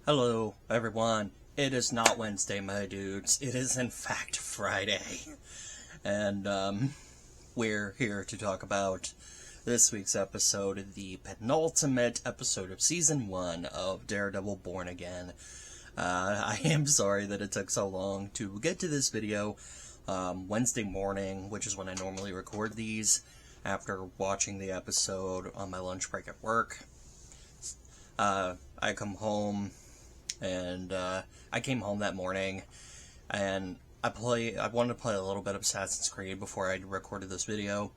Hello, everyone. It is not Wednesday, my dudes. It is, in fact, Friday. And, we're here to talk about this week's episode, the penultimate episode of Season 1 of Daredevil Born Again. I am sorry that it took so long to get to this video. Wednesday morning, which is when I normally record these, after watching the episode on my lunch break at work. I come home, and I came home that morning, and I wanted to play a little bit of Assassin's Creed before I recorded this video.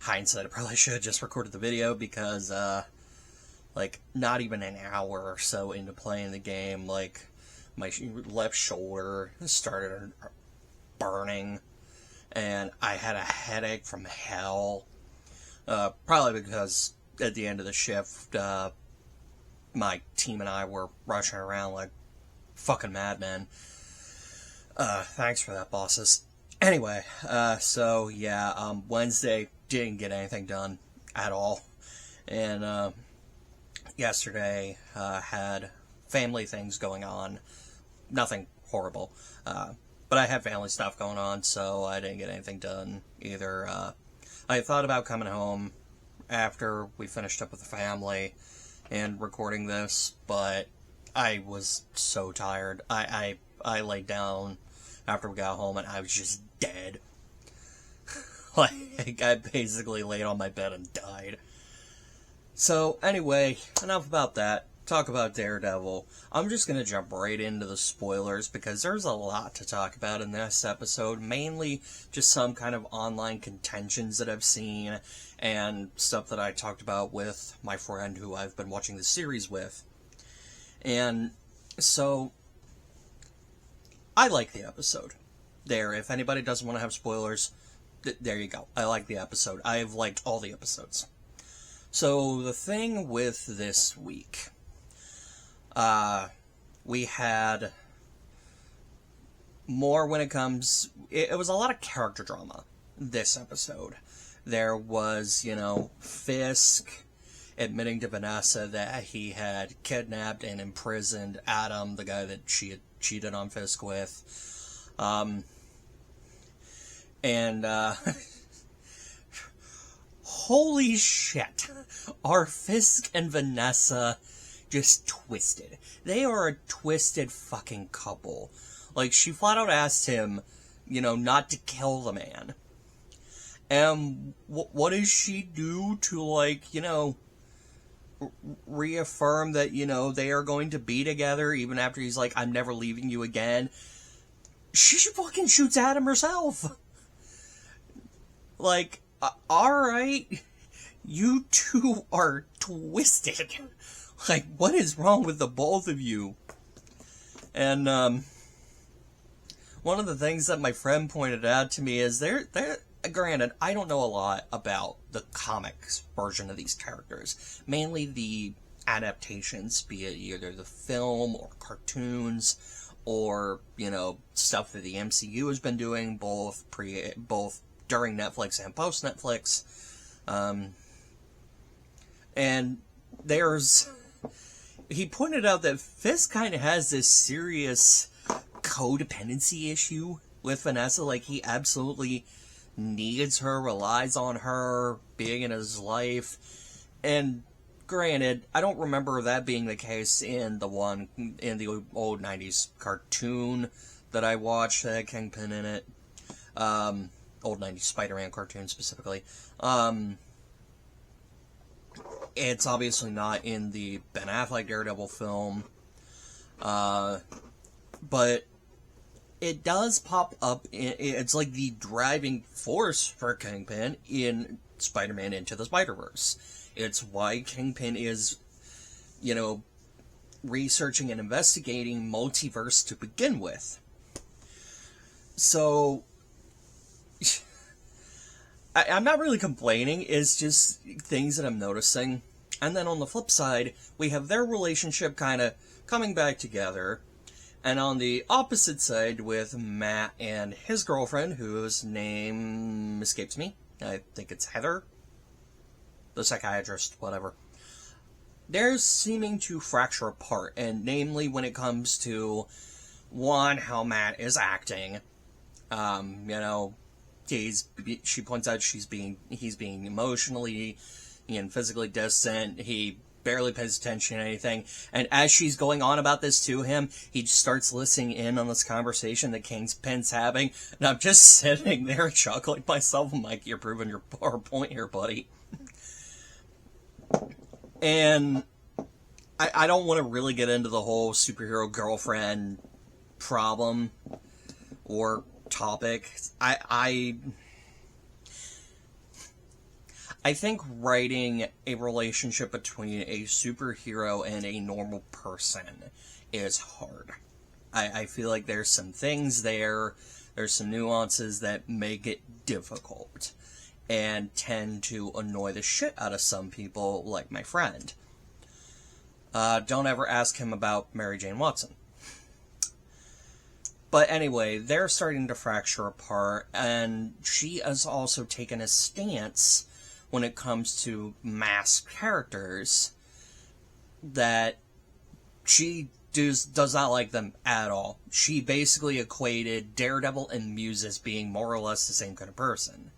Hindsight, I probably should have just recorded the video, because, not even an hour or so into playing the game, my left shoulder started burning, and I had a headache from hell, probably because at the end of the shift, my team and I were rushing around like fucking madmen. Thanks for that, bosses. Anyway, Wednesday didn't get anything done at all. And, yesterday, had family things going on. Nothing horrible. But I had family stuff going on, so I didn't get anything done either. I thought about coming home after we finished up with the family and recording this, but I was so tired. I laid down after we got home and I was just dead. I basically laid on my bed and died. So anyway, enough about that. Talk about Daredevil. I'm just going to jump right into the spoilers because there's a lot to talk about in this episode, mainly just some kind of online contentions that I've seen and stuff that I talked about with my friend who I've been watching the series with. And so, I like the episode. There, if anybody doesn't want to have spoilers, there you go. I like the episode. I've liked all the episodes. So, the thing with this week, we had more when it comes, it was a lot of character drama this episode. There was, Fisk admitting to Vanessa that he had kidnapped and imprisoned Adam, the guy that she had cheated on Fisk with. Holy shit. Are Fisk and Vanessa just twisted? They are a twisted fucking couple. She flat out asked him, not to kill the man. And what does she do to, reaffirm that, they are going to be together even after he's like, I'm never leaving you again? She fucking shoots at him herself. Alright, you two are twisted. What is wrong with the both of you? And, one of the things that my friend pointed out to me is granted, I don't know a lot about the comics version of these characters. Mainly the adaptations, be it either the film or cartoons or, stuff that the MCU has been doing both during Netflix and post-Netflix. And he pointed out that Fisk kind of has this serious codependency issue with Vanessa. He absolutely needs her, relies on her being in his life. And granted, I don't remember that being the case in the old 90s cartoon that I watched that had Kingpin in it. Old 90s Spider-Man cartoon specifically. It's obviously not in the Ben Affleck Daredevil film. But it does pop up. It's like the driving force for Kingpin in Spider-Man Into the Spider-Verse. It's why Kingpin is, researching and investigating multiverse to begin with. So, I'm not really complaining, it's just things that I'm noticing. And then on the flip side, we have their relationship kind of coming back together. And on the opposite side with Matt and his girlfriend, whose name escapes me. I think it's Heather. The psychiatrist, whatever. they're seeming to fracture apart, and namely when it comes to, one, how Matt is acting. She points out he's being emotionally and physically distant. He barely pays attention to anything. And as she's going on about this to him, he starts listening in on this conversation that Kingpin's having. And I'm just sitting there chuckling myself. I'm like, you're proving your point here, buddy. And I don't want to really get into the whole superhero girlfriend problem or topic. I think writing a relationship between a superhero and a normal person is hard. I feel like there's some things there's some nuances that make it difficult and tend to annoy the shit out of some people, like my friend. Don't ever ask him about Mary Jane Watson. But anyway, they're starting to fracture apart, and she has also taken a stance when it comes to masked characters that she does not like them at all. She basically equated Daredevil and Muse as being more or less the same kind of person.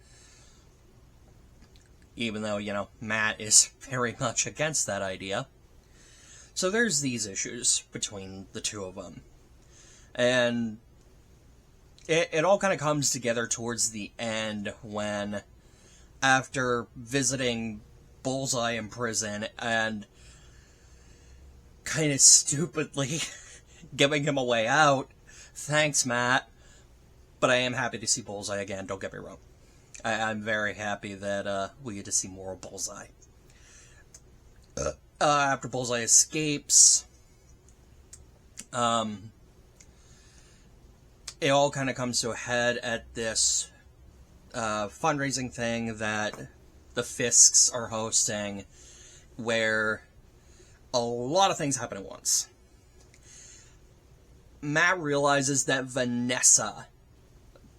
Even though, Matt is very much against that idea. So there's these issues between the two of them. And it all kind of comes together towards the end when, after visiting Bullseye in prison and kind of stupidly giving him a way out, thanks, Matt, but I am happy to see Bullseye again, don't get me wrong. I'm very happy that we get to see more of Bullseye. After Bullseye escapes, it all kind of comes to a head at this fundraising thing that the Fisks are hosting, where a lot of things happen at once. Matt realizes that Vanessa,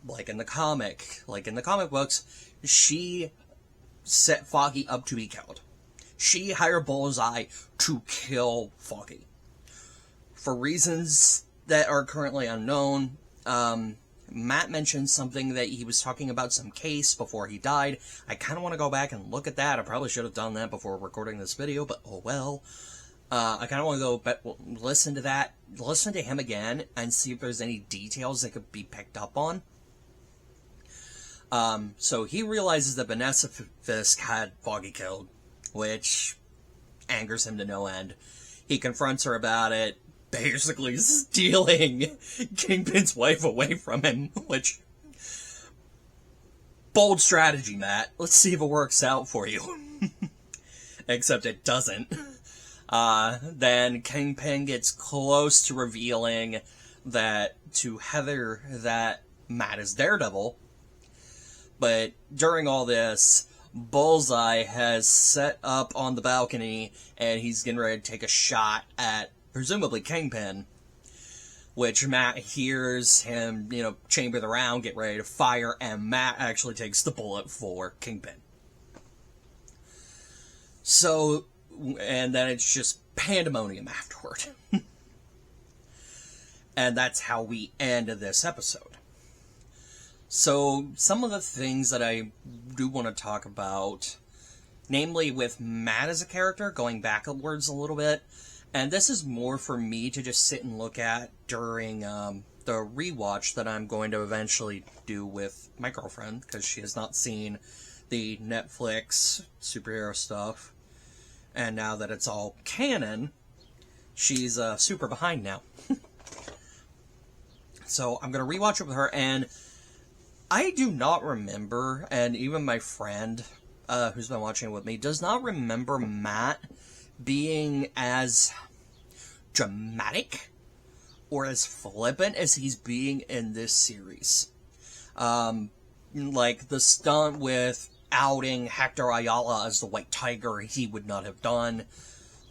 like in the comic books, she set Foggy up to be killed. She hired Bullseye to kill Foggy. For reasons that are currently unknown, Matt mentioned something that he was talking about some case before he died. I kind of want to go back and look at that. I probably should have done that before recording this video, but oh well. I kind of want to go listen to that, listen to him again, and see if there's any details that could be picked up on. So he realizes that Vanessa Fisk had Foggy killed, which angers him to no end. He confronts her about it, basically stealing Kingpin's wife away from him, which... bold strategy, Matt. Let's see if it works out for you. Except it doesn't. Then Kingpin gets close to revealing that to Heather that Matt is Daredevil. But during all this, Bullseye has set up on the balcony and he's getting ready to take a shot at presumably Kingpin, which Matt hears him, chamber the round, get ready to fire, and Matt actually takes the bullet for Kingpin. So, and then it's just pandemonium afterward. And that's how we end this episode. So, some of the things that I do want to talk about, namely with Matt as a character, going backwards a little bit, and this is more for me to just sit and look at during the rewatch that I'm going to eventually do with my girlfriend, because she has not seen the Netflix superhero stuff. And now that it's all canon, she's super behind now. So I'm going to rewatch it with her, and I do not remember, and even my friend who's been watching it with me does not remember Matt being as dramatic or as flippant as he's being in this series. Like the stunt with outing Hector Ayala as the White Tiger, he would not have done.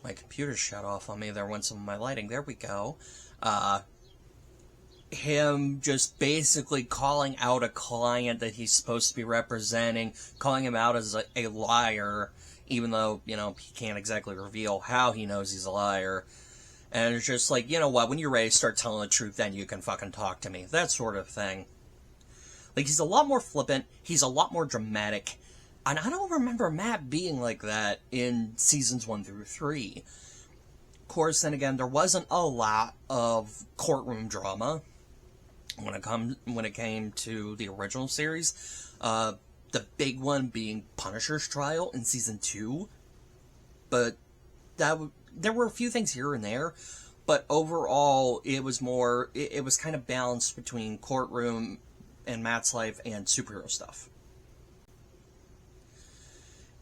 My computer shut off on me. There went some of my lighting. There we go. Him just basically calling out a client that he's supposed to be representing, calling him out as a liar, even though, you know, he can't exactly reveal how he knows he's a liar. And it's just like, you know what, when you're ready to start telling the truth, then you can fucking talk to me. That sort of thing. Like, he's a lot more flippant, he's a lot more dramatic, and I don't remember Matt being like that in seasons 1 through 3. Of course, then again, there wasn't a lot of courtroom drama when it came to the original series. The big one being Punisher's trial in season 2. But there were a few things here and there, but overall, it was more, it was kind of balanced between courtroom and Matt's life and superhero stuff.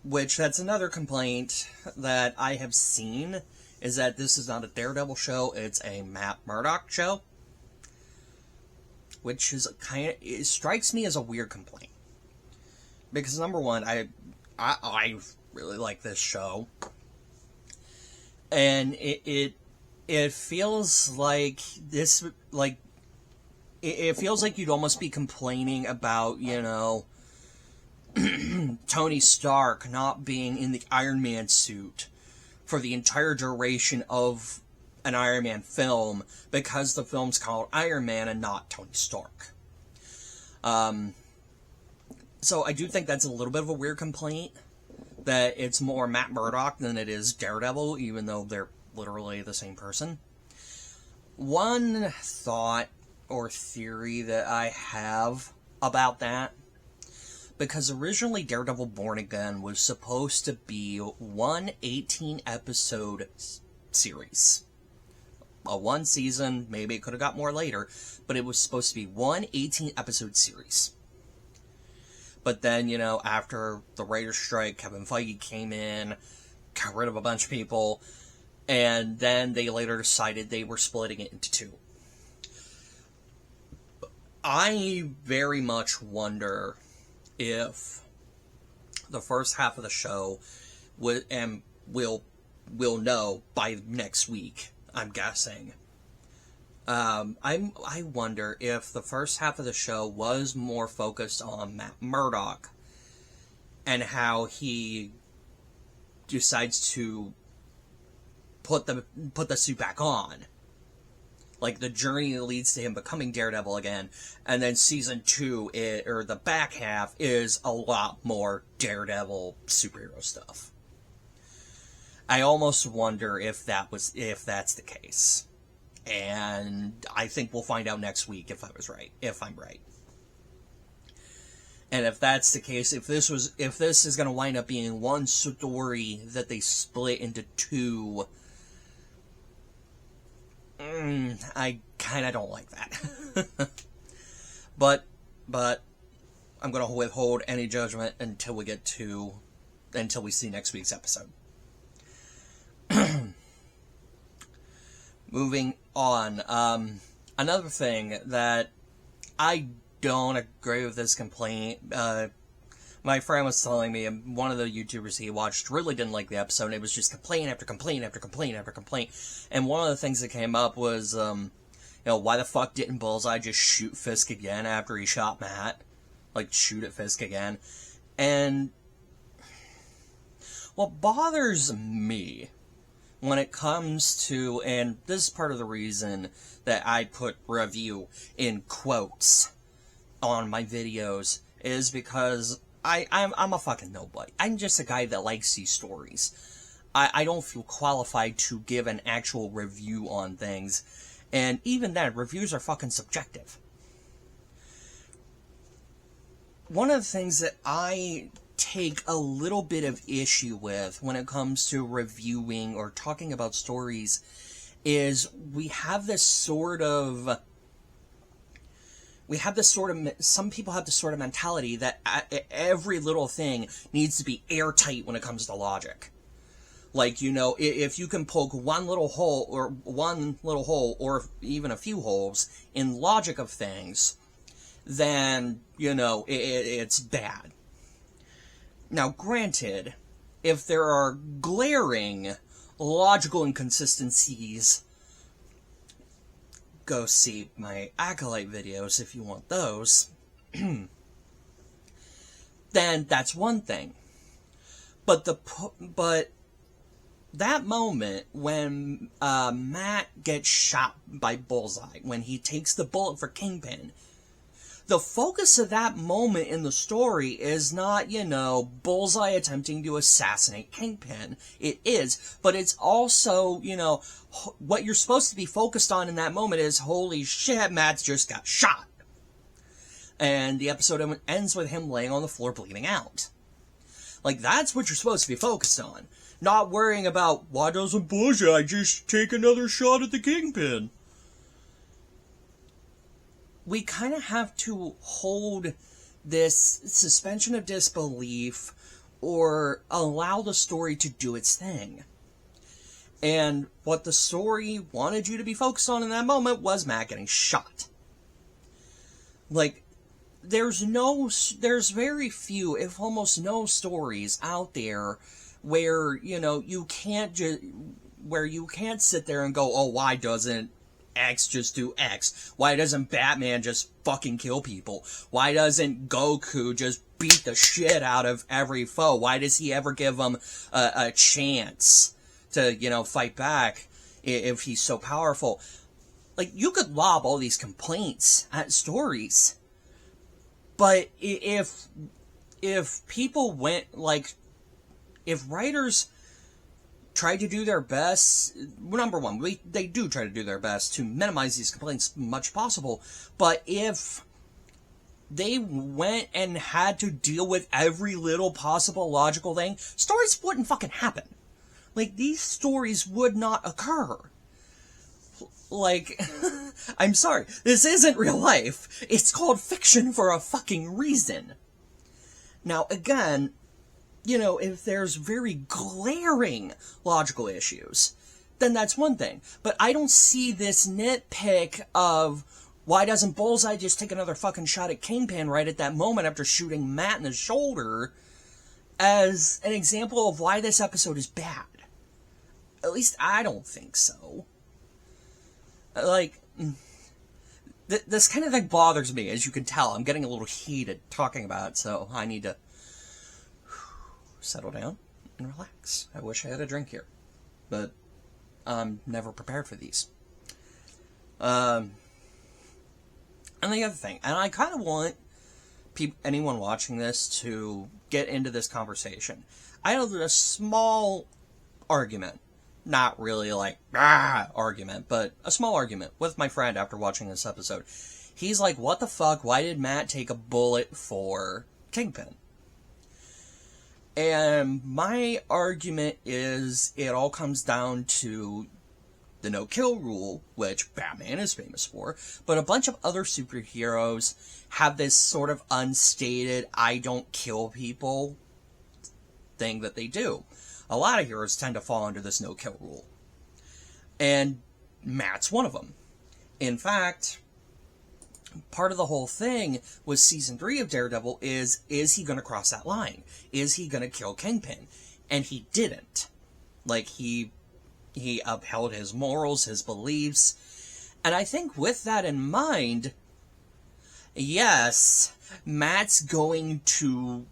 Which, that's another complaint that I have seen, is that this is not a Daredevil show, it's a Matt Murdock show. Which is it strikes me as a weird complaint. Because number one, I really like this show. And it feels like this, like, it feels like you'd almost be complaining about, you know, Tony Stark not being in the Iron Man suit for the entire duration of an Iron Man film because the film's called Iron Man and not Tony Stark. So I do think that's a little bit of a weird complaint, that it's more Matt Murdock than it is Daredevil, even though they're literally the same person. One thought or theory that I have about that, because originally Daredevil Born Again was supposed to be one 18-episode series. A one season, maybe it could have got more later, but it was supposed to be one 18-episode series. But then, you know, after the writer's strike, Kevin Feige came in, got rid of a bunch of people, and then they later decided they were splitting it into 2. I very much wonder if the first half of the show will know by next week, I'm guessing. I wonder if the first half of the show was more focused on Matt Murdock and how he decides to put the suit back on. Like, the journey that leads to him becoming Daredevil again, and then season 2, or the back half, is a lot more Daredevil superhero stuff. I almost wonder if that's the case. And I think we'll find out next week if I'm right. And if that's the case, if this is going to wind up being one story that they split into 2, I kind of don't like that. but I'm going to withhold any judgment until we see next week's episode. Moving on, another thing that I don't agree with this complaint, my friend was telling me one of the YouTubers he watched really didn't like the episode, and it was just complaint after complaint after complaint after complaint, and one of the things that came up was, you know, why the fuck didn't Bullseye just shoot Fisk again after he shot Matt? Like, shoot at Fisk again. And what bothers me when it comes to, and this is part of the reason that I put review in quotes on my videos, is because I'm a fucking nobody. I'm just a guy that likes these stories. I don't feel qualified to give an actual review on things, and even then, reviews are fucking subjective. One of the things that I take a little bit of issue with when it comes to reviewing or talking about stories is some people have this sort of mentality that every little thing needs to be airtight when it comes to logic. Like, you know, if you can poke one little hole or even a few holes in logic of things, then, you know, it's bad. Now, granted, if there are glaring logical inconsistencies, go see my Acolyte videos if you want those, then that's one thing. But that moment when Matt gets shot by Bullseye, when he takes the bullet for Kingpin, the focus of that moment in the story is not, Bullseye attempting to assassinate Kingpin. It is, but it's also, what you're supposed to be focused on in that moment is, holy shit, Matt just got shot. And the episode ends with him laying on the floor bleeding out. Like, that's what you're supposed to be focused on. Not worrying about, why doesn't Bullseye just take another shot at the Kingpin? We kind of have to hold this suspension of disbelief or allow the story to do its thing. And what the story wanted you to be focused on in that moment was Matt getting shot. Like, there's very few, if almost no stories out there where, you can't sit there and go, oh, why doesn't X just do X? Why doesn't Batman just fucking kill people? Why doesn't Goku just beat the shit out of every foe? Why does he ever give them a chance to, fight back if he's so powerful? Like, you could lob all these complaints at stories, but if people went, if writers tried to do their best, number one, they do try to do their best to minimize these complaints as much possible, but if they went and had to deal with every little possible logical thing, stories wouldn't fucking happen. Like, these stories would not occur. Like, I'm sorry, this isn't real life. It's called fiction for a fucking reason. Now, again, if there's very glaring logical issues, then that's one thing. But I don't see this nitpick of, why doesn't Bullseye just take another fucking shot at Kingpin right at that moment after shooting Matt in the shoulder, as an example of why this episode is bad. At least I don't think so. Like, this kind of thing bothers me, as you can tell. I'm getting a little heated talking about it, so I need to settle down and relax. I wish I had a drink here, but I'm never prepared for these. And the other thing, and I kind of want anyone watching this to get into this conversation. I had a small argument, not really argument, but a small argument with my friend after watching this episode. He's like, what the fuck, why did Matt take a bullet for Kingpin? And my argument is, it all comes down to the no-kill rule, which Batman is famous for, but a bunch of other superheroes have this sort of unstated, I don't kill people thing that they do. A lot of heroes tend to fall under this no-kill rule. And Matt's one of them. In fact, part of the whole thing with Season 3 of Daredevil is he going to cross that line? Is he going to kill Kingpin? And he didn't. Like, he upheld his morals, his beliefs. And I think with that in mind, yes, Matt's going to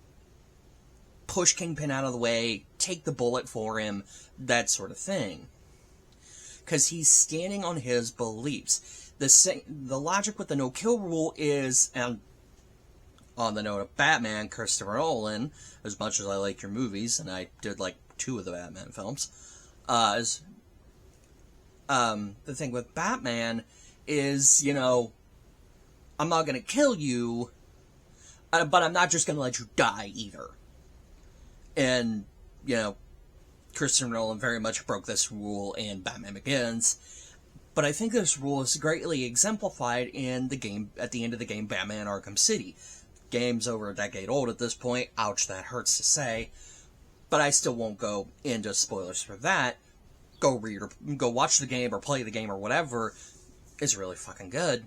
push Kingpin out of the way, take the bullet for him, that sort of thing. Because he's standing on his beliefs. The logic with the no-kill rule is, and on the note of Batman, Christopher Nolan, as much as I like your movies, and I did like 2 of the Batman films, the thing with Batman is, I'm not going to kill you, but I'm not just going to let you die either. And, Christopher Nolan very much broke this rule in Batman Begins. But I think this rule is greatly exemplified in the game, at the end of the game, Batman Arkham City. Game's over a decade old at this point. Ouch, that hurts to say. But I still won't go into spoilers for that. Go read or go watch the game or play the game or whatever. It's really fucking good.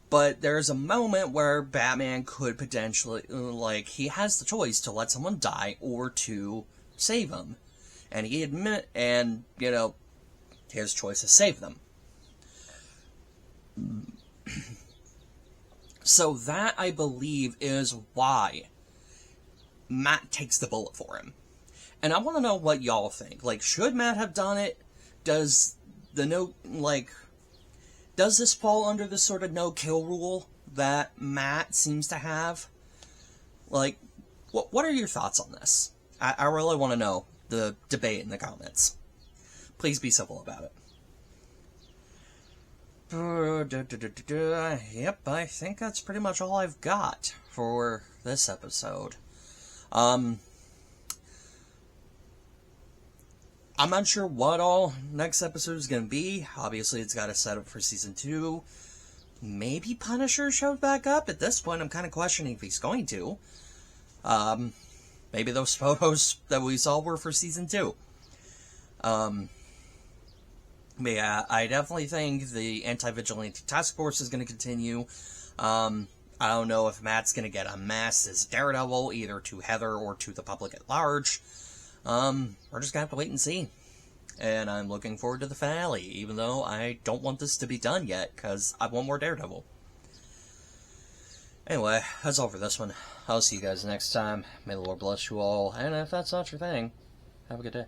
But there's a moment where Batman could potentially, he has the choice to let someone die or to save them. And his choice is save them. So that, I believe, is why Matt takes the bullet for him. And I want to know what y'all think. Like, should Matt have done it? Does does this fall under the sort of no-kill rule that Matt seems to have? Like, what are your thoughts on this? I really want to know the debate in the comments. Please be civil about it. Yep, I think that's pretty much all I've got for this episode. I'm not sure what all next episode is going to be. Obviously, it's got to set up for Season 2. Maybe Punisher showed back up. At this point, I'm kind of questioning if he's going to. Maybe those photos that we saw were for Season 2. But yeah, I definitely think the Anti-Vigilante Task Force is going to continue. I don't know if Matt's going to get unmasked as Daredevil, either to Heather or to the public at large. We're just going to have to wait and see. And I'm looking forward to the finale, even though I don't want this to be done yet, because I want more Daredevil. Anyway, that's all for this one. I'll see you guys next time. May the Lord bless you all, and if that's not your thing, have a good day.